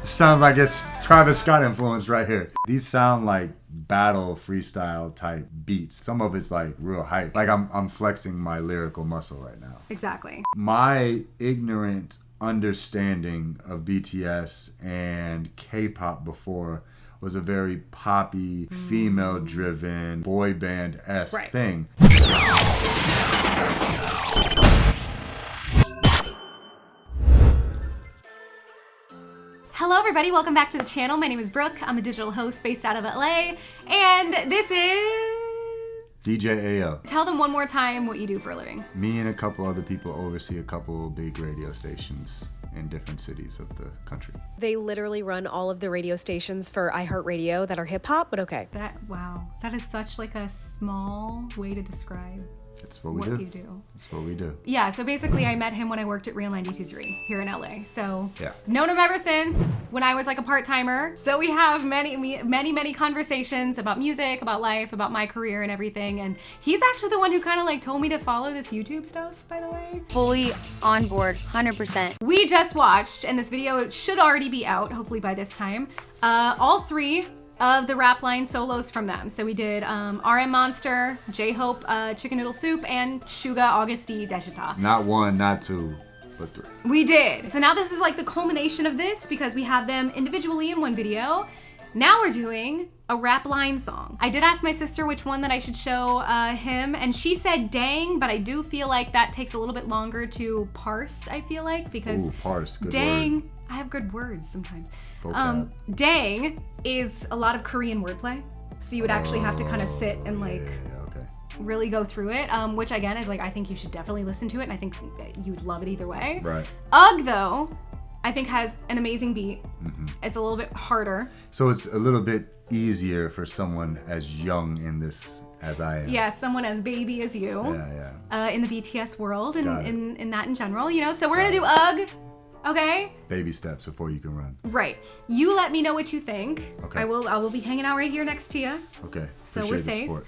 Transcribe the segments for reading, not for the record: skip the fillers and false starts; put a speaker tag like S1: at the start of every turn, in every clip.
S1: Sounds like it's Travis Scott influence right here. These sound like battle freestyle type beats. Some of it's like real hype. Like I'm flexing my lyrical muscle right now.
S2: Exactly.
S1: My ignorant understanding of BTS and K-pop before was a very poppy, female-driven, boy band-esque thing.
S2: Hello everybody, welcome back to the channel. My name is Brooke. I'm a digital host based out of LA, and this is...
S1: DJ AO.
S2: Tell them one more time what you do for a living.
S1: Me and a couple other people oversee a couple big radio stations in different cities of the country.
S3: They literally run all of the radio stations for iHeartRadio that are hip-hop, but okay.
S2: Wow, that is such like a small way to describe
S1: That's what we do. That's what we do.
S2: Yeah, so basically I met him when I worked at Real 92.3 here in LA. So
S1: yeah,
S2: known him ever since when I was like a part-timer. So we have many conversations about music, about life, about my career and everything. And he's actually the one who kind of like told me to follow this YouTube stuff, by the way.
S4: Fully on board, 100%.
S2: We just watched, and this video should already be out, hopefully by this time, all three of the rap line solos from them. So we did RM Monster, J-Hope Chicken Noodle Soup, and Suga Augusti Deshita.
S1: Not one, not two, but three.
S2: We did. So now this is like the culmination of this because we have them individually in one video. Now we're doing a rap line song. I did ask my sister which one that I should show him, and she said dang, but I do feel like that takes a little bit longer to parse, I feel like, because
S1: Ooh, parse, good
S2: dang,
S1: word.
S2: I have good words sometimes.
S1: Dang
S2: is a lot of Korean wordplay, so you would actually have to kind of sit and like really go through it, which again is like, I think you should definitely listen to it, and I think you would love it either way.
S1: Right.
S2: Ugh, though, I think has an amazing beat. It's a little bit harder.
S1: So it's a little bit easier for someone as young in this as I am.
S2: Yeah, someone as baby as you. In the BTS world and in that in general, you know. So we're gonna do Ugh. Okay.
S1: Baby steps before you can run.
S2: Right. You let me know what you think.
S1: Okay.
S2: I will be hanging out right here next to you.
S1: Okay.
S2: So we're safe.
S1: Support.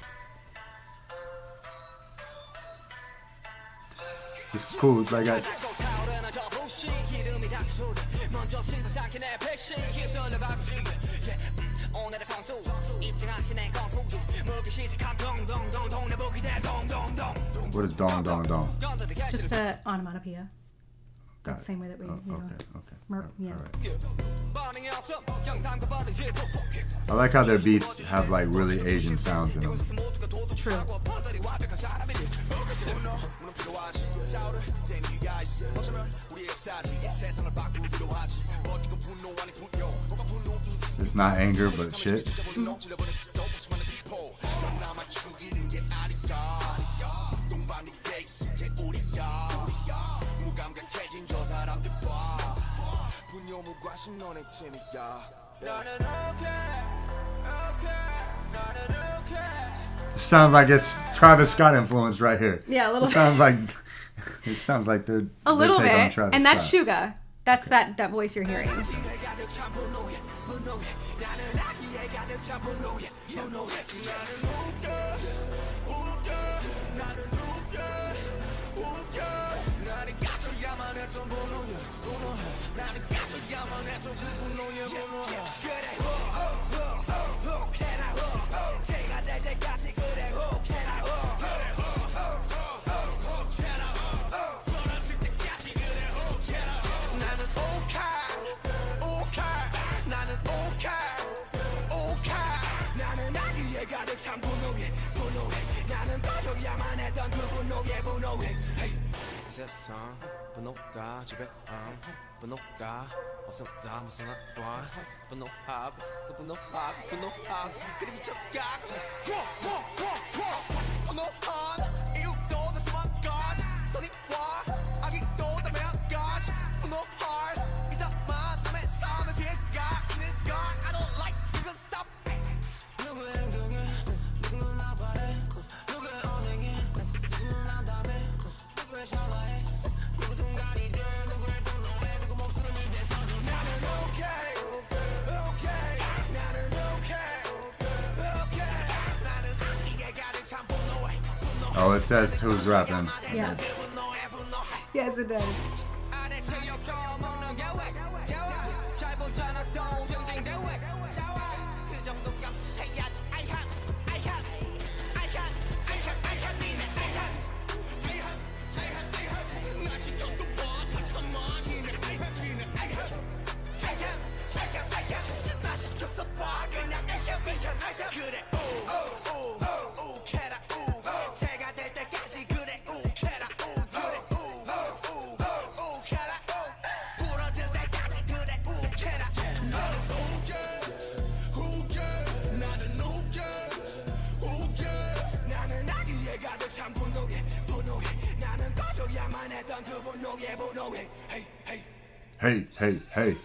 S1: It's cool. Like what is dong dong dong?
S2: Just a onomatopoeia.
S1: Got it.
S2: Same way that we, you know.
S1: Okay.
S2: Yeah.
S1: Right. I like how their beats have like really Asian sounds in them.
S2: True.
S1: It's not anger, but shit. It sounds like it's Travis Scott influence right here.
S2: Yeah, a little.
S1: It sounds like they're
S2: a little
S1: bit,
S2: and
S1: Scott.
S2: that's Suga. That's that voice you're hearing.
S1: Oh, it says who's rapping.
S2: Yeah. Yes, it does.
S1: Hey, hey, hey.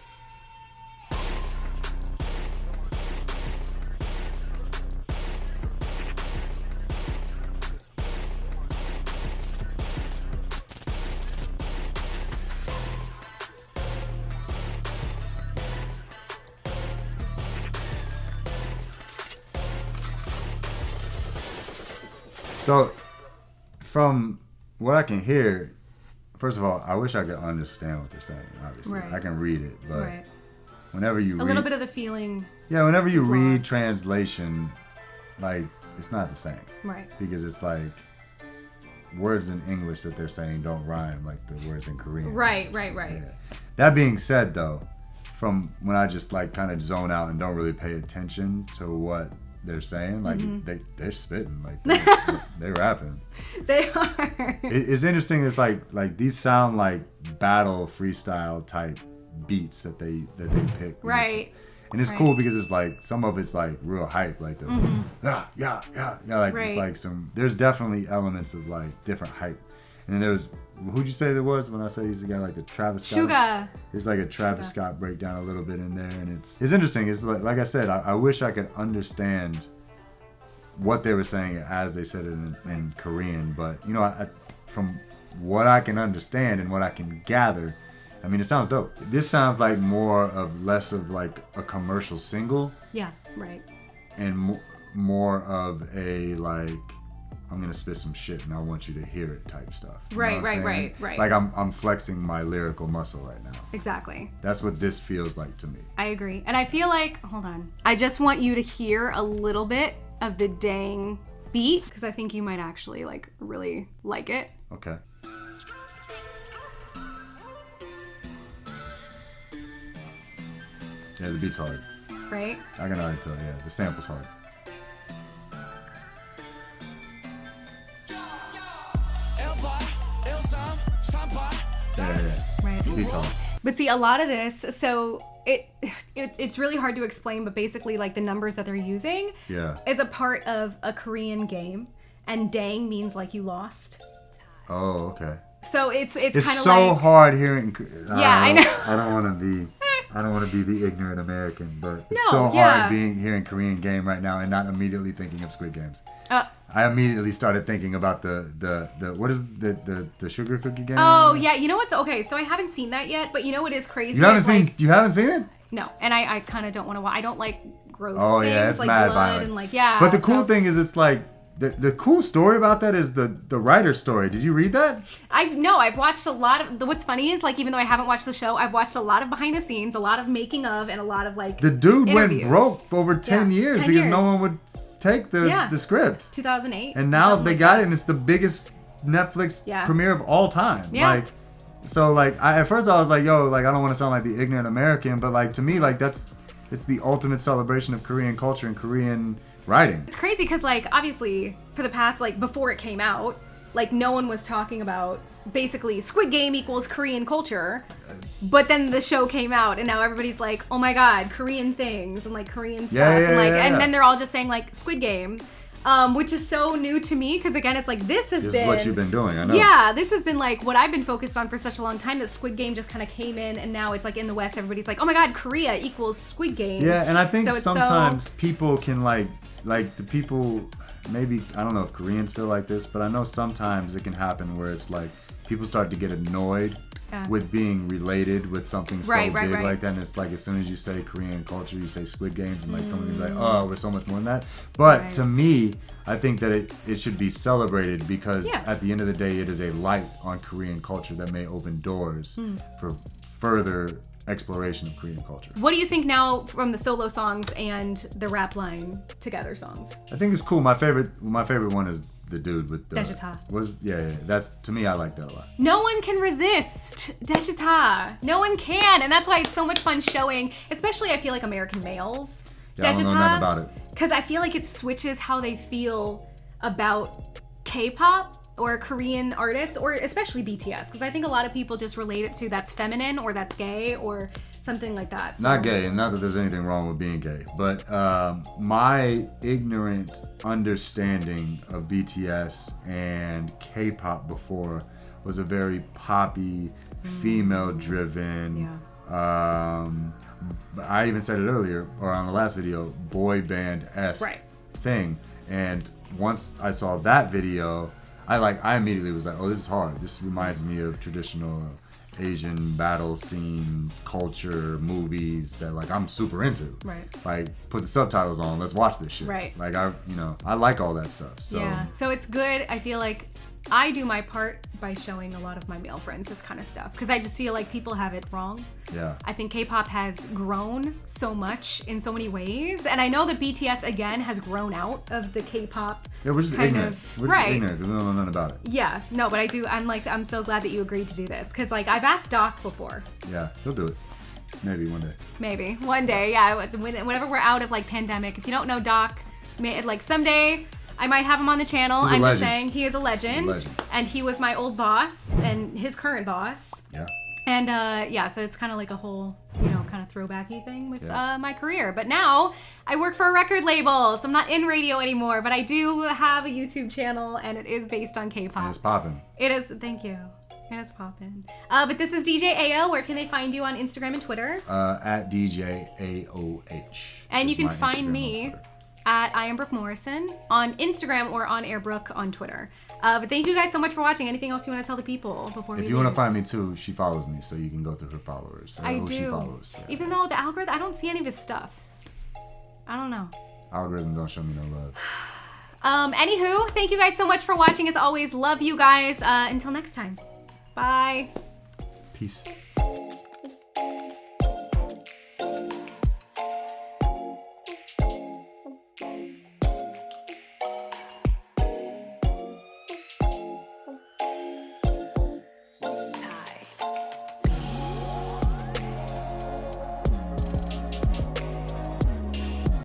S1: So, from what I can hear, first of all, I wish I could understand what they're saying, obviously.
S2: Right.
S1: I can read it, but
S2: Right.
S1: whenever you
S2: A
S1: read...
S2: little bit of the feeling.
S1: Yeah, whenever you
S2: is
S1: read
S2: lost.
S1: translation, like, it's not the same.
S2: Right.
S1: Because it's like, words in English that they're saying don't rhyme like the words in Korean.
S2: Right.
S1: Yeah. That being said, though, from when I just like kind of zone out and don't really pay attention to what they're saying, like they're spitting, like they're rapping.
S2: They are.
S1: It's interesting. It's like these sound like battle freestyle type beats that they pick.
S2: Right.
S1: And it's cool because it's like some of it's like real hype, like the yeah, like
S2: Right.
S1: it's like there's definitely elements of like different hype. And then there was, who'd you say there was when I said he's got like the Travis Scott?
S2: Suga.
S1: It's like a Travis Scott breakdown a little bit in there, and it's interesting. It's like I said, I wish I could understand what they were saying as they said it in Korean, but you know, from what I can understand and what I can gather, I mean, it sounds dope. This sounds like less of like a commercial single,
S2: Yeah. Right.
S1: and more of a like, I'm gonna spit some shit and I want you to hear it type stuff. You know
S2: Right,
S1: what I'm
S2: right,
S1: saying?
S2: right.
S1: Like I'm flexing my lyrical muscle right now.
S2: Exactly.
S1: That's what this feels like to me.
S2: I agree. And I feel like, hold on. I just want you to hear a little bit of the dang beat because I think you might actually like really like it.
S1: Okay. Yeah, the beat's hard.
S2: Right?
S1: I can already tell, yeah. The sample's hard. Yeah.
S2: Right.
S1: The beat's hard.
S2: But see, a lot of this, so it's really hard to explain, but basically like the numbers that they're using
S1: Yeah.
S2: is a part of a Korean game, and dang means like you lost.
S1: Oh, okay.
S2: So it's kind of
S1: It's so
S2: like,
S1: hard hearing.
S2: Yeah, I know.
S1: I don't want to be the ignorant American, but it's
S2: No,
S1: so hard
S2: yeah.
S1: hearing Korean game right now and not immediately thinking of Squid Games.
S2: uh,
S1: I immediately started thinking about the what is the sugar cookie game?
S2: oh yeah, you know what's okay? So I haven't seen that yet, but you know what is crazy?
S1: You haven't
S2: It's
S1: seen
S2: like,
S1: you haven't seen it?
S2: no, and I kind of don't want to watch. I don't like gross
S1: Oh
S2: things
S1: yeah, it's
S2: like
S1: mad
S2: blood
S1: violent.
S2: and like yeah.
S1: But the cool
S2: so-
S1: thing is, it's like the cool story about that is the writer's story. Did you read that?
S2: I've watched a lot of. What's funny is like even though I haven't watched the show, I've watched a lot of behind the scenes, a lot of making of, and a lot of like
S1: The dude
S2: interviews.
S1: went broke over 10
S2: Yeah,
S1: years
S2: 10
S1: because
S2: years.
S1: no one would take the script.
S2: 2008.
S1: And now
S2: something
S1: they
S2: like
S1: got
S2: that.
S1: it, and it's the biggest Netflix
S2: Yeah.
S1: premiere of all time.
S2: Yeah.
S1: Like, so like, at first I was like, yo, like I don't want to sound like the ignorant American, but like to me, like it's the ultimate celebration of Korean culture and Korean writing.
S2: It's crazy because like obviously for the past like before it came out, like no one was talking about basically Squid Game equals Korean culture, but then the show came out and now everybody's like, oh my god, Korean things and like Korean stuff and like and then they're all just saying like Squid Game, which is so new to me because again it's like this
S1: This is what you've been doing, I know.
S2: Yeah, this has been like what I've been focused on for such a long time that Squid Game just kind of came in and now it's like in the West everybody's like, oh my god, Korea equals Squid Game.
S1: Yeah, and I think
S2: So it's
S1: sometimes people can like the people, maybe, I don't know if Koreans feel like this, but I know sometimes it can happen where it's like people start to get annoyed with being related with something so
S2: Right,
S1: big
S2: right.
S1: like that, and it's like as soon as you say Korean culture, you say Squid Games, and like someone's like, oh, we're so much more than that. But
S2: Right.
S1: to me, I think that it should be celebrated because
S2: Yeah.
S1: at the end of the day, it is a light on Korean culture that may open doors for further exploration of Korean culture.
S2: What do you think now from the solo songs and the rap line together songs?
S1: I think it's cool. My favorite one is the dude with the
S2: Deshita.
S1: yeah. That's, to me, I like that a lot.
S2: No one can resist Deshita. No one can, and that's why it's so much fun showing, especially I feel like American males,
S1: Yeah, I don't know nothing about it.
S2: Because I feel like it switches how they feel about K-pop or Korean artists, or especially BTS. Because I think a lot of people just relate it to that's feminine or that's gay or something like that. So.
S1: Not gay, and not that there's anything wrong with being gay, but my ignorant understanding of BTS and K-pop before was a very poppy, female-driven.
S2: Yeah.
S1: I even said it earlier, or on the last video, boy band-esque thing. And once I saw that video, I immediately was like, oh, this is hard. This reminds me of traditional Asian battle scene culture movies that like I'm super into.
S2: Right.
S1: Like, put the subtitles on, let's watch this shit.
S2: Right.
S1: Like I like all that stuff. So
S2: yeah. So it's good. I feel like I do my part by showing a lot of my male friends this kind of stuff because I just feel like people have it wrong.
S1: Yeah.
S2: I think K-pop has grown so much in so many ways, and I know that BTS again has grown out of the K-pop.
S1: Yeah, we're just
S2: kind
S1: ignorant.
S2: of,
S1: We're just
S2: right.
S1: ignorant because we don't know nothing about it.
S2: Yeah, no, but I do. I'm so glad that you agreed to do this because like I've asked Doc before.
S1: Yeah, he'll do it. Maybe one day.
S2: Maybe one day. Yeah, whenever we're out of like pandemic. If you don't know Doc, like someday. I might have him on the channel.
S1: He's a
S2: I'm
S1: legend.
S2: just saying he is a legend.
S1: He's a legend.
S2: And he was my old boss and his current boss.
S1: Yeah.
S2: And yeah, so it's kind of like a whole, kind of throwbacky thing with
S1: Yeah.
S2: my career. But now I work for a record label, so I'm not in radio anymore, but I do have a YouTube channel and it is based on K-pop.
S1: And it's popping.
S2: It is, thank you. It is popping. But this is DJ AO. Where can they find you on Instagram and Twitter?
S1: At DJ AOH.
S2: And you
S1: is
S2: can
S1: my
S2: find
S1: Instagram on
S2: me
S1: Twitter.
S2: at I am Brooke Morrison on Instagram or on Brooke on Twitter. But thank you guys so much for watching. Anything else you want to tell the people before we
S1: If you want to
S2: leave?
S1: find me too, she follows me, so you can go through her followers.
S2: I
S1: who
S2: do.
S1: She follows. Yeah.
S2: Even though the algorithm, I don't see any of his stuff. I don't know.
S1: Algorithm don't show me no love.
S2: Anywho, thank you guys so much for watching. As always, love you guys. Until next time. Bye.
S1: Peace.